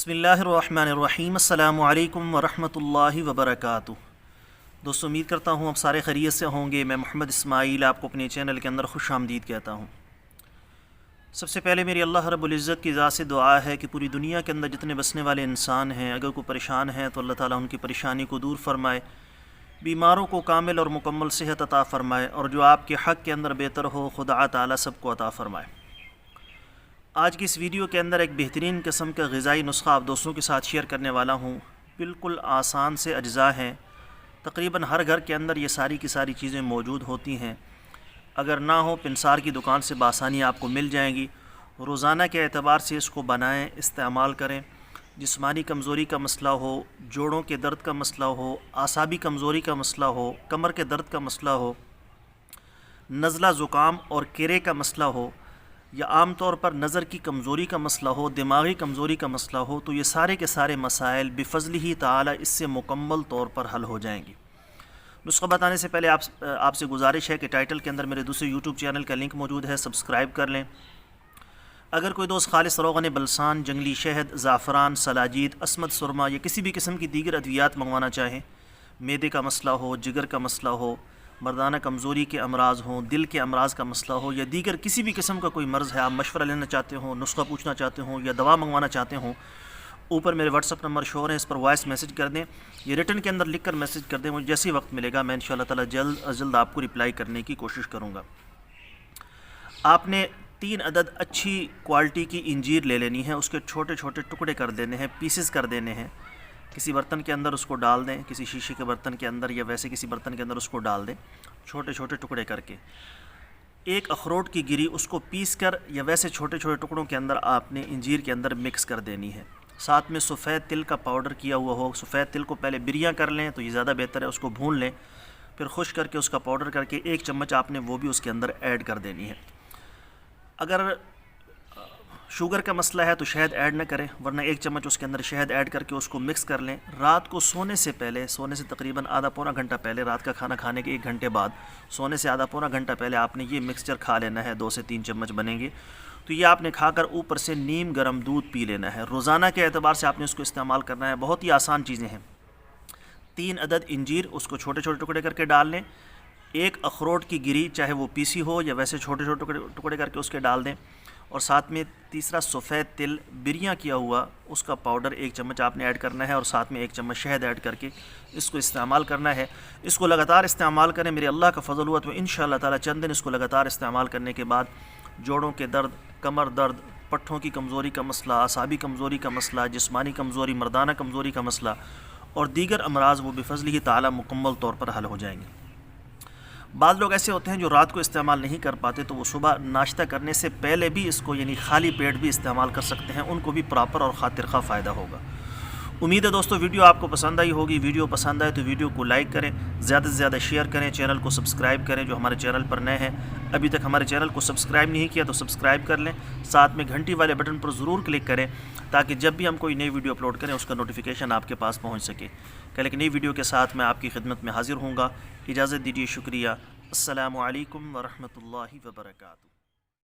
बिस्मिल्लाहिर्रहमानिर्रहीम अस्सलामु अलैकुम वरहमतुल्लाहि वबरकातुह। दोस्तों, उम्मीद करता हूँ आप सारे खैरियत से होंगे। मैं मोहम्मद इस्माइल आपको अपने चैनल के अंदर खुश आमदीद कहता हूँ। सबसे पहले मेरी अल्लाह रब्बुल इज़्ज़त की ज़ात से दुआ है कि पूरी दुनिया के अंदर जितने बसने वाले इंसान हैं, अगर कोई परेशान हैं तो अल्लाह ताला उनकी परेशानी को दूर फरमाए, बीमारों को कामिल और मुकम्मल सेहत अता फ़रमाए, और जो आपके हक़ के अंदर बेहतर हो खुदा ताला सबको अता फ़रमाए। आज की इस वीडियो के अंदर एक बेहतरीन किस्म का ग़िज़ाई नुस्खा आप दोस्तों के साथ शेयर करने वाला हूँ। बिल्कुल आसान से अज्ज़ा हैं, तकरीबन हर घर के अंदर ये सारी की सारी चीज़ें मौजूद होती हैं। अगर ना हो पिंसार की दुकान से बासानी आपको मिल जाएंगी। रोज़ाना के एतबार से इसको बनाएं, इस्तेमाल करें। जिस्मानी कमज़ोरी का मसला हो, जोड़ों के दर्द का मसला हो, आसाबी कमज़ोरी का मसला हो, कमर के दर्द का मसला हो, नज़ला ज़ुकाम और किरे का मसला हो, या आम तौर पर नज़र की कमज़ोरी का मसला हो, दिमागी कमज़ोरी का मसला हो, तो ये सारे के सारे मसाइल बिफ़ज़्लिही ताला इससे मुकम्मल तौर पर हल हो जाएंगी। नुस्खा बताने से पहले आपसे गुजारिश है कि टाइटल के अंदर मेरे दूसरे यूट्यूब चैनल का लिंक मौजूद है, सब्सक्राइब कर लें। अगर कोई दोस्त खालिस रोग़न बलसान, जंगली शहद, ज़ाफ़रान, सलाजीद, अस्मद सुरमा या किसी भी किस्म की दीगर अद्वियात मंगवाना चाहें, मैदे का मसला हो, जिगर का मसला हो, मर्दाना कमज़ोरी के अमराज हों, दिल के अमराज का मसला हो, या दीगर किसी भी किस्म का कोई मर्ज़ है, आप मशवरा लेना चाहते हो, नुस्खा पूछना चाहते हो या दवा मंगवाना चाहते हो, ऊपर मेरे व्हाट्सअप नंबर शो है, इस पर वॉइस मैसेज कर दें। ये रिटन के अंदर लिख कर मैसेज कर दें। मुझे जैसे ही वक्त मिलेगा मैं इंशाअल्लाह ताला जल्द अज जल्द आपको रिप्लाई करने की कोशिश करूँगा। आपने 3 अदद अच्छी क्वालिटी की इंजीर ले लेनी है, उसके छोटे छोटे टुकड़े कर देने हैं, पीसेस कर देने हैं। किसी बर्तन के अंदर उसको डाल दें, किसी शीशे के बर्तन के अंदर या वैसे किसी बर्तन के अंदर उसको डाल दें, छोटे छोटे टुकड़े करके। एक अखरोट की गिरी उसको पीस कर या वैसे छोटे छोटे टुकड़ों के अंदर आपने इंजीर के अंदर मिक्स कर देनी है। साथ में सफ़ेद तिल का पाउडर किया हुआ हो, सफ़ेद तिल को पहले बिरियाँ कर लें तो ये ज़्यादा बेहतर है, उसको भून लें, फिर खुश करके उसका पाउडर करके 1 चम्मच आपने वो भी उसके अंदर ऐड कर देनी है। अगर शुगर का मसला है तो शहद ऐड न करें, वरना 1 चम्मच उसके अंदर शहद ऐड करके उसको मिक्स कर लें। रात को सोने से पहले, सोने से तकरीबन आधा पौना घंटा पहले, रात का खाना खाने के 1 घंटे बाद, सोने से आधा पौना घंटा पहले आपने ये मिक्सचर खा लेना है। 2 से 3 चम्मच बनेंगे तो ये आपने खाकर ऊपर से नीम गर्म दूध पी लेना है। रोज़ाना के एतबार से आपने उसको इस्तेमाल करना है। बहुत ही आसान चीज़ें हैं। 3 अदद इंजीर उसको छोटे छोटे टुकड़े करके डाल लें। 1 अखरोट की गिरी, चाहे वो पीसी हो या वैसे छोटे छोटे टुकड़े करके उसके डाल दें, और साथ में तीसरा सफ़ेद तिल बिरियाँ किया हुआ उसका पाउडर 1 चम्मच आपने ऐड करना है, और साथ में 1 चम्मच शहद ऐड करके इसको इस्तेमाल करना है। इसको लगातार इस्तेमाल करें। मेरे अल्लाह का फ़ज़ल हुआ तो इंशाअल्लाह ताला चंद दिन इसको लगातार इस्तेमाल करने के बाद जोड़ों के दर्द, कमर दर्द, पट्ठों की कमज़ोरी का मसला, आसाबी कमज़ोरी का मसला, जिस्मानी कमज़ोरी, मर्दाना कमज़ोरी का मसला और दीगर अमराज वो बिफ़ज़्लिही ताला मुकम्मल तौर पर हल हो जाएंगे। बाद लोग ऐसे होते हैं जो रात को इस्तेमाल नहीं कर पाते, तो वो सुबह नाश्ता करने से पहले भी इसको यानी खाली पेट भी इस्तेमाल कर सकते हैं, उनको भी प्रॉपर और खातिर खा फ़ायदा होगा। उम्मीद है दोस्तों वीडियो आपको पसंद आई होगी। वीडियो पसंद आए तो वीडियो को लाइक करें, ज़्यादा से ज़्यादा शेयर करें, चैनल को सब्सक्राइब करें। जो हमारे चैनल पर नए हैं, अभी तक हमारे चैनल को सब्सक्राइब नहीं किया तो सब्सक्राइब कर लें। साथ में घंटी वाले बटन पर ज़रूर क्लिक करें ताकि जब भी हम कोई नई वीडियो अपलोड करें उसका नोटिफिकेशन आपके पास पहुँच सके। कल एक नई वीडियो के साथ मैं आपकी खिदमत में हाजिर हूँगा। इजाज़त दीजिए, शुक्रिया। अस्सलामु अलैकुम वरहमतुल्लाहि वबरकातुहू।